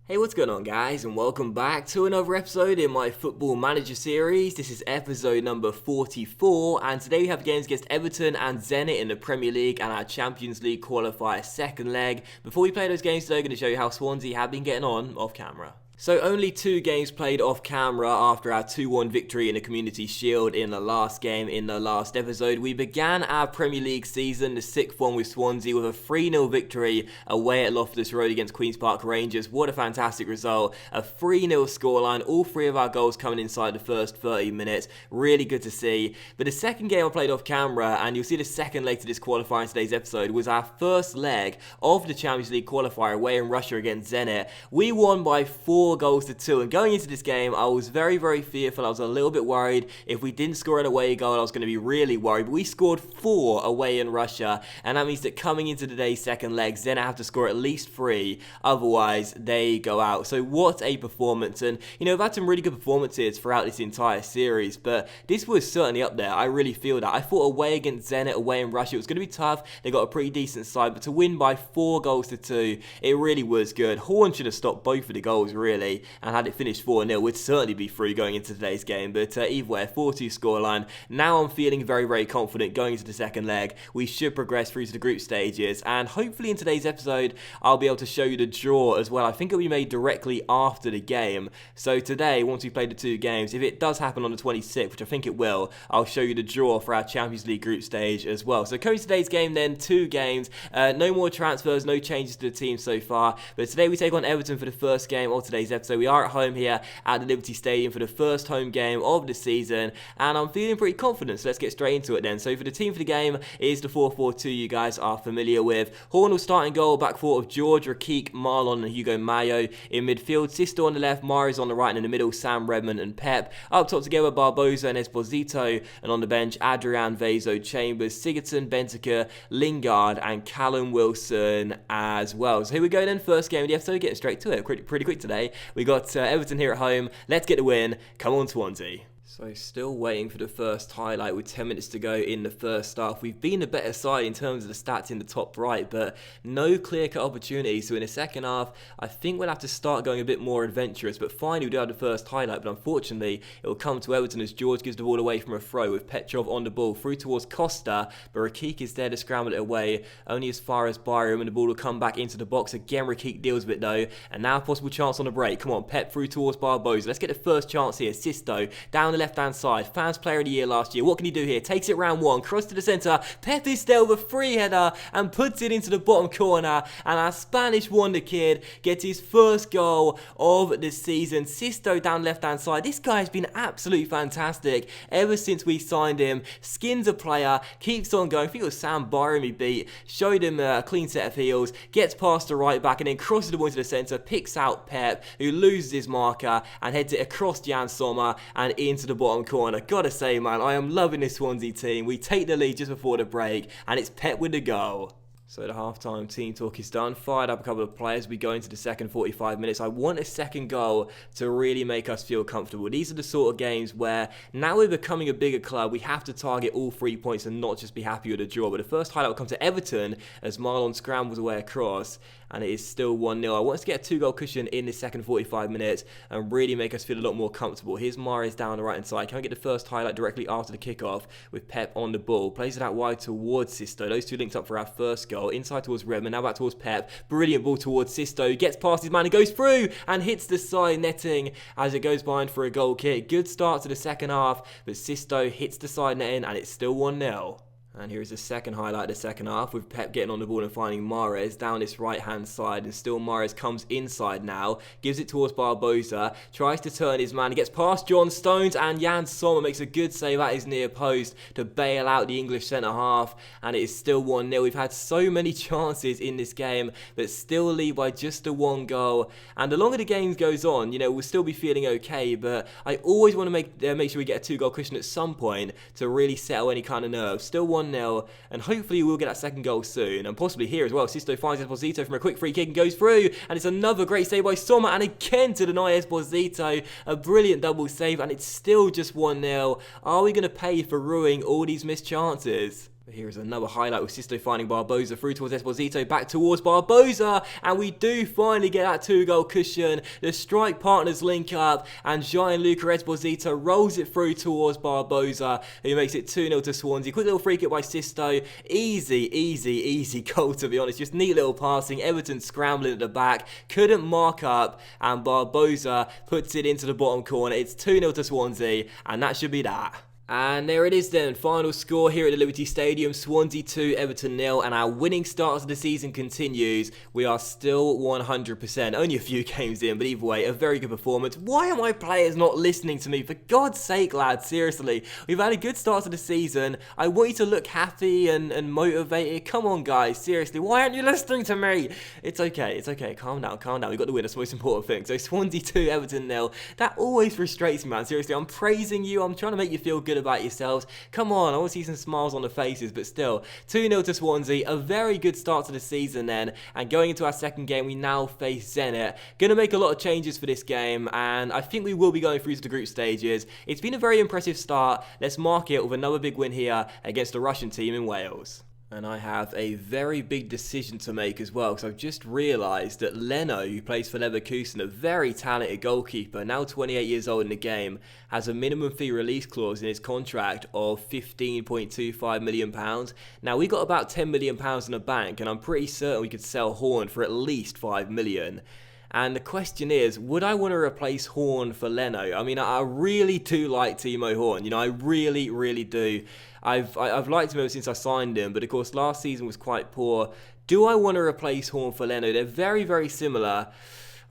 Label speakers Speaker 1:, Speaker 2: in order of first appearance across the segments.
Speaker 1: Hey, what's going on guys, and welcome back to another episode in my Football Manager series. This is episode number 44, and today we have games against Everton and Zenit in the Premier League and our Champions League qualifier second leg. Before we play those games today, I'm going to show you how Swansea have been getting on off camera. So only 2 games played off camera after our 2-1 victory in the Community Shield in the last game in the last episode. We began our Premier League season, the 6th one with Swansea, with a 3-0 victory away at Loftus Road against Queen's Park Rangers. What a fantastic result. A 3-0 scoreline, all 3 of our goals coming inside the first 30 minutes. Really good to see. But the second game I played off camera, and you'll see the second leg to this qualifier in today's episode, was our first leg of the Champions League qualifier away in Russia against Zenit. We won by 4 goals to 2, and going into this game I was very fearful. I was a little bit worried if we didn't score an away goal. I was going to be really worried, but we scored 4 away in Russia, and that means that coming into today's second leg, Zenit have to score at least 3, otherwise they go out. So what a performance. And you know, we've had some really good performances throughout this entire series, but this was certainly up there. I really feel that. I thought away against Zenit, away in Russia, it was going to be tough. They got a pretty decent side, but to win by 4 goals to 2, it really was good. Horn should have stopped both of the goals really, and had it finished 4-0, we'd certainly be through going into today's game. But either way, 4-2 scoreline. Now I'm feeling very confident going into the second leg. We should progress through to the group stages, and hopefully in today's episode I'll be able to show you the draw as well. I think it'll be made directly after the game. So today, once we play the 2 games, if it does happen on the 26th, which I think it will, I'll show you the draw for our Champions League group stage as well. So coming to today's game then, 2 games, no more transfers, no changes to the team so far. But today we take on Everton for the first game of today's episode. We are at home here at the Liberty Stadium for the first home game of the season, and I'm feeling pretty confident, so let's get straight into it then. So for the team for the game is the 4-4-2 you guys are familiar with. Horn will start in goal, back 4 of George, Rakik, Marlon and Hugo Mayo. In midfield, Sisto on the left, Mahrez on the right, and in the middle, Sam Redmond and Pep. Up top together, Barbosa and Esposito, and on the bench, Adrian, Vezo, Chambers, Sigurdsson, Bentaker, Lingard and Callum Wilson as well. So here we go then, first game of the episode, getting straight to it. Pretty quick today. We got Everton here at home. Let's get the win. Come on, Swansea. So still waiting for the first highlight with 10 minutes to go in the first half. We've been a better side in terms of the stats in the top right, but no clear-cut opportunities. So in the second half, I think we'll have to start going a bit more adventurous. But finally, we do have the first highlight, but unfortunately, it will come to Everton as George gives the ball away from a throw with Petrov on the ball through towards Costa, but Rakik is there to scramble it away, only as far as Byram, and the ball will come back into the box. Again, Rakik deals with it though, and now a possible chance on the break. Come on, Pep through towards Barbosa. Let's get the first chance here. Sisto down the left-hand side, fans player of the year last year. What can he do here? Takes it round 1, cross to the centre. Pep is there with a free header and puts it into the bottom corner, and our Spanish wonder kid gets his first goal of the season. Sisto down left-hand side. This guy has been absolutely fantastic ever since we signed him. Skins a player, keeps on going. I think it was Sam Byram he beat, showed him a clean set of heels, gets past the right back and then crosses the ball into the centre, picks out Pep, who loses his marker and heads it across Jan Sommer and into the bottom corner. Gotta say, man, I am loving this Swansea team. We take the lead just before the break, and it's Pep with the goal. So the half-time team talk is done. Fired up a couple of players. We go into the second 45 minutes. I want a second goal to really make us feel comfortable. These are the sort of games where now we're becoming a bigger club. We have to target all 3 points and not just be happy with a draw. But the first highlight will come to Everton as Marlon scrambles away across, and it is still 1-0. I want us to get a 2-goal cushion in the second 45 minutes and really make us feel a lot more comfortable. Here's Mahrez down the right-hand side. Can I get the first highlight directly after the kickoff with Pep on the ball? Plays it out wide towards Sisto. Those 2 linked up for our first goal. Inside towards Redmond, now back towards Pep. Brilliant ball towards Sisto. Gets past his man and goes through and hits the side netting as it goes behind for a goal kick. Good start to the second half, but Sisto hits the side netting and it's still 1-0. And here is the second highlight of the second half with Pep getting on the ball and finding Mahrez down this right-hand side. And still Mahrez comes inside now, gives it towards Barbosa, tries to turn his man, he gets past John Stones, and Jan Sommer makes a good save at his near post to bail out the English centre-half. And it is still 1-0. We've had so many chances in this game, but still lead by just the 1 goal. And the longer the game goes on, you know, we'll still be feeling okay, but I always want to make sure we get a 2-goal cushion at some point to really settle any kind of nerves. Still 1-0, and hopefully we'll get that second goal soon, and possibly here as well. Sisto finds Esposito from a quick free kick and goes through, and it's another great save by Sommer, and again to deny Esposito. A brilliant double save, and it's still just 1-0. Are we going to pay for ruining all these missed chances? Here's another highlight with Sisto finding Barbosa through towards Esposito, back towards Barbosa, and we do finally get that 2-goal cushion. The strike partners link up, and Gianluca Esposito rolls it through towards Barbosa, who makes it 2-0 to Swansea. Quick little free kick by Sisto. Easy goal, to be honest. Just neat little passing. Everton scrambling at the back, couldn't mark up, and Barbosa puts it into the bottom corner. It's 2-0 to Swansea, and that should be that. And there it is then, final score here at the Liberty Stadium, Swansea 2, Everton 0, and our winning start of the season continues. We are still 100%, only a few games in, but either way, a very good performance. Why are my players not listening to me? For God's sake, lads, seriously. We've had a good start to the season. I want you to look happy and motivated. Come on, guys, seriously, why aren't you listening to me? It's okay, calm down. We've got the win, that's the most important thing. So Swansea 2, Everton 0. That always frustrates me, man, seriously. I'm praising you, I'm trying to make you feel good about yourselves. Come on, I want to see some smiles on the faces, but still, 2-0 to Swansea, a very good start to the season then, and going into our second game, we now face Zenit. Going to make a lot of changes for this game, and I think we will be going through to the group stages. It's been a very impressive start. Let's mark it with another big win here against the Russian team in Wales. And I have a very big decision to make as well, because I've just realised that Leno, who plays for Leverkusen, a very talented goalkeeper, now 28 years old in the game, has a minimum fee release clause in his contract of £15.25 million. Now, we got about £10 million in the bank, and I'm pretty certain we could sell Horn for at least £5 million. And the question is, would I want to replace Horn for Leno? I mean, I really do like Timo Horn. You know, I really do. I've liked him ever since I signed him, but of course last season was quite poor. Do I want to replace Horn for Leno? They're very similar.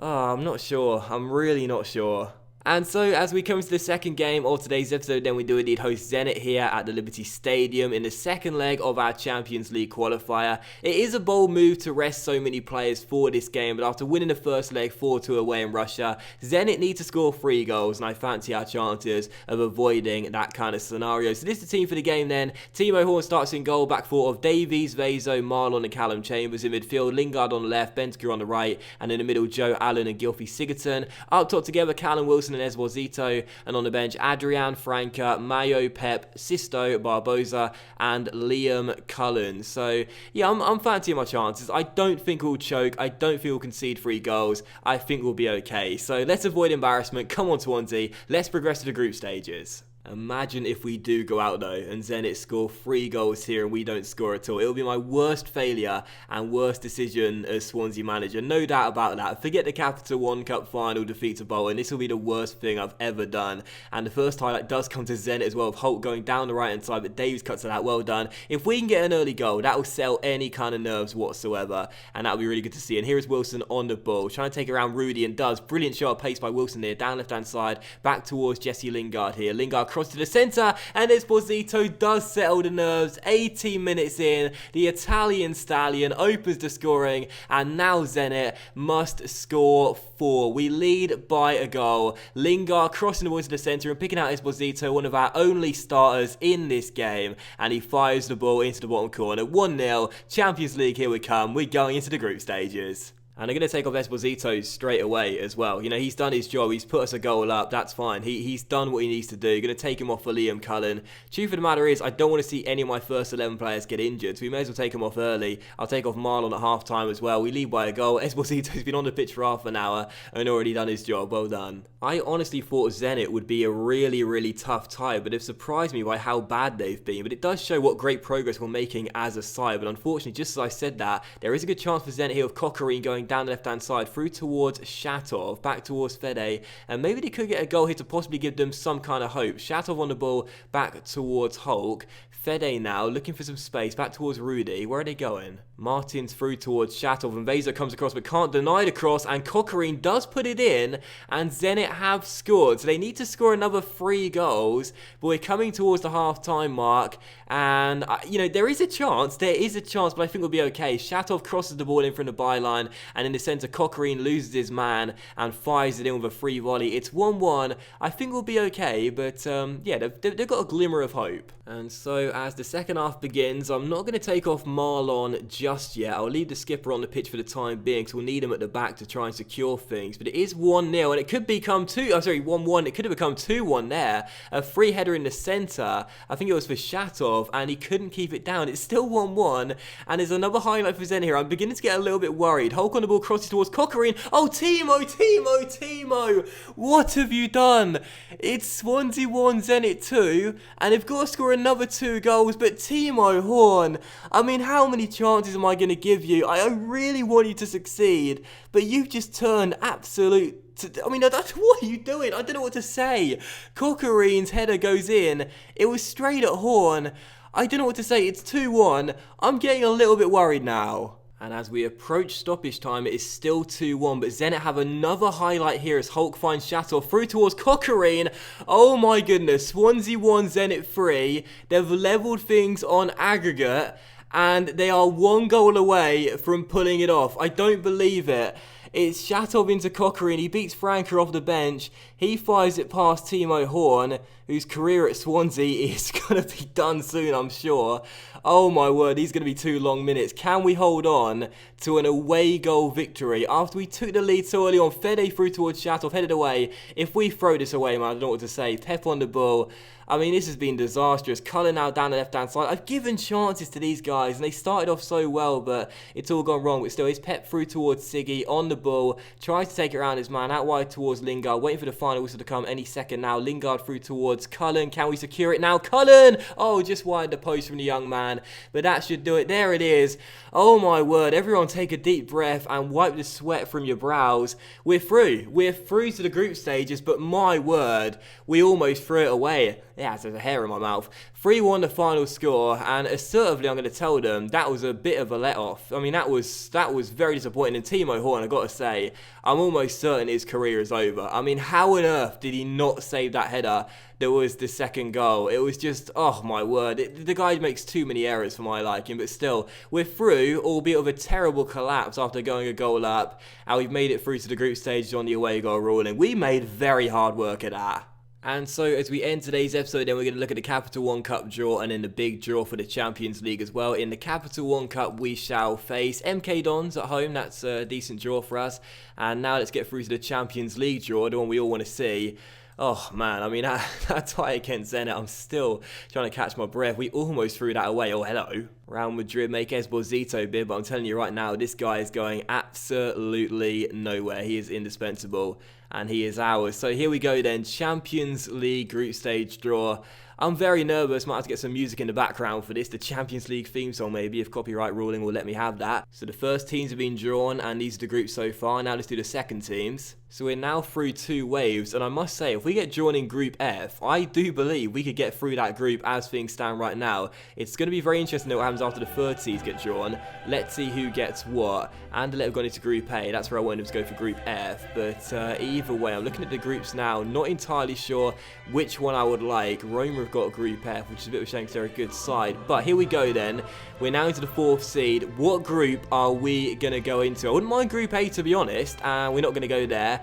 Speaker 1: Oh, I'm not sure. I'm really not sure. And so, as we come to the second game of today's episode, then we do indeed host Zenit here at the Liberty Stadium in the second leg of our Champions League qualifier. It is a bold move to rest so many players for this game, but after winning the first leg 4-2 away in Russia, Zenit need to score 3 goals, and I fancy our chances of avoiding that kind of scenario. So this is the team for the game then. Timo Horn starts in goal, back four of Davies, Vezo, Marlon and Callum Chambers. In midfield, Lingard on the left, Bentancur on the right, and in the middle, Joe Allen and Gylfi Sigurdsson. Up top together, Callum Wilson and Esposito, and on the bench, Adrian, Franca, Mayo, Pep, Sisto, Barbosa, and Liam Cullen. So, yeah, I'm fancying my chances. I don't think we'll choke. I don't think we'll concede 3 goals. I think we'll be okay. So, let's avoid embarrassment. Come on, Swansea. Let's progress to the group stages. Imagine if we do go out though and Zenit score 3 goals here and we don't score at all. It'll be my worst failure and worst decision as Swansea manager. No doubt about that. Forget the Capital One Cup final defeat to Bolton. This will be the worst thing I've ever done. And the first highlight does come to Zenit as well, with Holt going down the right hand side, but Davies cuts it out. Well done. If we can get an early goal, that will sell any kind of nerves whatsoever, and that'll be really good to see. And here is Wilson on the ball, trying to take around Rudy, and does. Brilliant shot of pace by Wilson there, down left hand side, back towards Jesse Lingard here. Lingard cross to the centre, and Esposito does settle the nerves. 18 minutes in, the Italian stallion opens the scoring, and now Zenit must score 4. We lead by a goal. Lingard crossing the ball into the centre and picking out Esposito, one of our only starters in this game, and he fires the ball into the bottom corner. 1-0, Champions League, here we come. We're going into the group stages. And they're going to take off Esposito straight away as well. You know, he's done his job. He's put us a goal up. That's fine. He's done what he needs to do. Going to take him off for Liam Cullen. Truth of the matter is, I don't want to see any of my first 11 players get injured, so we may as well take him off early. I'll take off Marlon at half-time as well. We lead by a goal. Esposito's been on the pitch for half an hour and already done his job. Well done. I honestly thought Zenit would be a really tough tie, but they've surprised me by how bad they've been. But it does show what great progress we're making as a side. But unfortunately, just as I said that, there is a good chance for Zenit here with Coquelin going down the left-hand side through towards Shatov, back towards Fede, and maybe they could get a goal here to possibly give them some kind of hope. Shatov on the ball, back towards Hulk. Fede now looking for some space, back towards Rudy. Where are they going? Martin's through towards Shatov, and Vezo comes across but can't deny the cross, and Coquelin does put it in, and Zenit have scored. So they need to score another 3 goals, but we're coming towards the half-time mark, and you know, there is a chance, but I think we'll be okay. Shatov crosses the ball in from the byline, and in the centre, Coquelin loses his man and fires it in with a free volley. It's 1-1. I think we'll be okay, but yeah, they've got a glimmer of hope. And so as the second half begins, I'm not going to take off Marlon just yet. I'll leave the skipper on the pitch for the time being, because we'll need him at the back to try and secure things. But it is 1-0, and it could become 1-1. It could have become 2-1 there. A free header in the centre. I think it was for Shatov, and he couldn't keep it down. It's still 1-1, and there's another highlight for Zen here. I'm beginning to get a little bit worried. Hulk on the ball, crosses towards Coquelin. Oh, Timo! What have you done? It's Swansea 1, Zenit 2, and they've got to score another 2 goals, but Timo Horn, I mean, how many chances am I going to give you? I really want you to succeed, but you've just turned absolute... I mean, what are you doing? I don't know what to say. Coquelin's header goes in. It was straight at Horn. I don't know what to say. It's 2-1. I'm getting a little bit worried now. And as we approach stoppage time, it is still 2-1. But Zenit have another highlight here as Hulk finds Shatov through towards Coquelin. Oh my goodness. Swansea 1, Zenit 3. They've levelled things on aggregate, and they are 1 goal away from pulling it off. I don't believe it. It's Shatov into Coquelin. He beats Franker off the bench. He fires it past Timo Horn, whose career at Swansea is going to be done soon, I'm sure. Oh my word, these are going to be 2 long minutes. Can we hold on to an away goal victory after we took the lead so early on? Fede through towards Shatov, headed away. If we throw this away, man, I don't know what to say. Pep on the ball. I mean, this has been disastrous. Cullen now down the left-hand side. I've given chances to these guys, and they started off so well, but it's all gone wrong. But still, he's Pep through towards Siggy on the ball. Tries to take it around his man, out wide towards Lingard. Waiting for the final whistle to come any second now. Lingard through towards Cullen. Can we secure it now? Cullen! Oh, just wide the post from the young man. But that should do it. There it is. Oh, my word. Everyone take a deep breath and wipe the sweat from your brows. We're through. We're through to the group stages, but my word, we almost threw it away. Yeah, there's a hair in my mouth. 3-1 the final score, and assertively I'm going to tell them that was a bit of a let-off. I mean, that was very disappointing. And Timo Horn, I've got to say, I'm almost certain his career is over. I mean, how on earth did he not save that header that was the second goal? It was just, oh my word. The guy makes too many errors for my liking, but still, we're through, albeit with a terrible collapse after going a goal up, and we've made it through to the group stages on the away goal ruling. We made very hard work of that. And so as we end today's episode, then we're going to look at the Capital One Cup draw and then the big draw for the Champions League as well. In the Capital One Cup, we shall face MK Dons at home. That's a decent draw for us. And now let's get through to the Champions League draw, the one we all want to see. Oh man, I mean, that tie against Zenit, I'm still trying to catch my breath. We almost threw that away. Oh, hello. Real Madrid make Esposito bid, but I'm telling you right now, this guy is going absolutely nowhere. He is indispensable, and he is ours. So here we go then, Champions League group stage draw. I'm very nervous, might have to get some music in the background for this, the Champions League theme song maybe, if copyright ruling will let me have that. So the first teams have been drawn, and these are the groups so far. Now let's do the second teams. So we're now through 2 waves, and I must say, if we get drawn in Group F, I do believe we could get through that group as things stand right now. It's going to be very interesting to know what happens after the third seeds get drawn. Let's see who gets what. Anderlecht have gone into Group A, that's where I wanted them to go for Group F, but either way, I'm looking at the groups now, not entirely sure which one I would like. Roma have got Group F, which is a bit of a shame because they're a good side, but here we go then. We're now into the 4th seed. What group are we going to go into? I wouldn't mind Group A, to be honest, and we're not going to go there.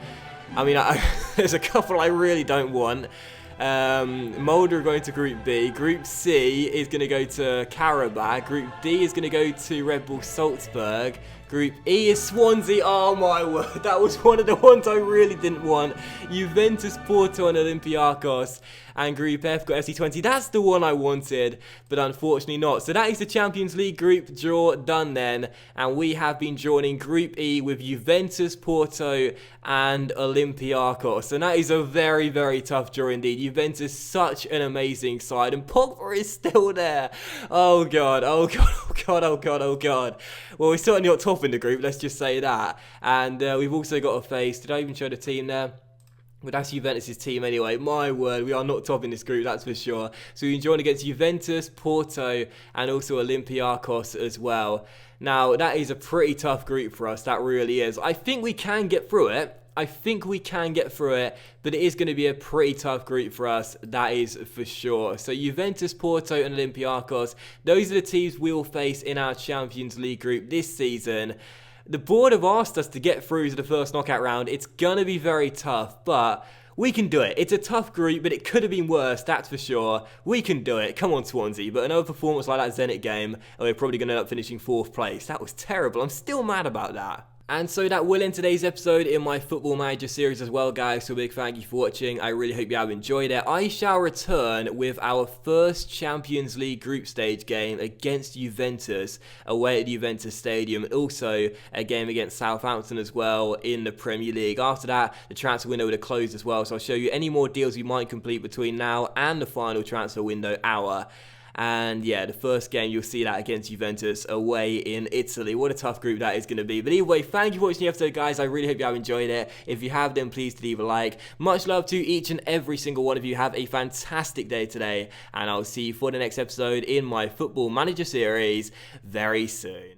Speaker 1: I mean, there's a couple I really don't want. Mulder are going to Group B. Group C is going to go to Karabakh. Group D is going to go to Red Bull Salzburg. Group E is Swansea. Oh my word, that was one of the ones I really didn't want. Juventus, Porto and Olympiacos. And Group F got FC20. That's the one I wanted, but unfortunately not. So that is the Champions League group draw done then. And we have been drawn in Group E with Juventus, Porto and Olympiacos. And that is a very, very tough draw indeed. Juventus, such an amazing side. And Pogba is still there. Oh God, oh God, oh God, oh God, oh God. Well, we're certainly not top in the group, let's just say that. And we've also got to face, did I even show the team there? Well, that's Juventus' team anyway. My word, we are not top in this group, that's for sure. So we're joined against Juventus, Porto, and also Olympiacos as well. Now, that is a pretty tough group for us, that really is. I think we can get through it. But it is going to be a pretty tough group for us, that is for sure. So Juventus, Porto and Olympiacos, those are the teams we will face in our Champions League group this season. The board have asked us to get through to the first knockout round. It's gonna be very tough, but we can do it. It's a tough group, but it could have been worse, that's for sure. We can do it. Come on, Swansea. But another performance like that Zenit game, and we're probably going to end up finishing 4th place. That was terrible. I'm still mad about that. And so that will end today's episode in my Football Manager series as well, guys. So a big thank you for watching. I really hope you have enjoyed it. I shall return with our first Champions League group stage game against Juventus away at the Juventus Stadium. Also a game against Southampton as well in the Premier League. After that, the transfer window would have closed as well. So I'll show you any more deals we might complete between now and the final transfer window hour. And yeah, the first game, you'll see that against Juventus away in Italy. What a tough group that is going to be. But either way, thank you for watching the episode, guys. I really hope you have enjoyed it. If you have, then please leave a like. Much love to each and every single one of you. Have a fantastic day today. And I'll see you for the next episode in my Football Manager series very soon.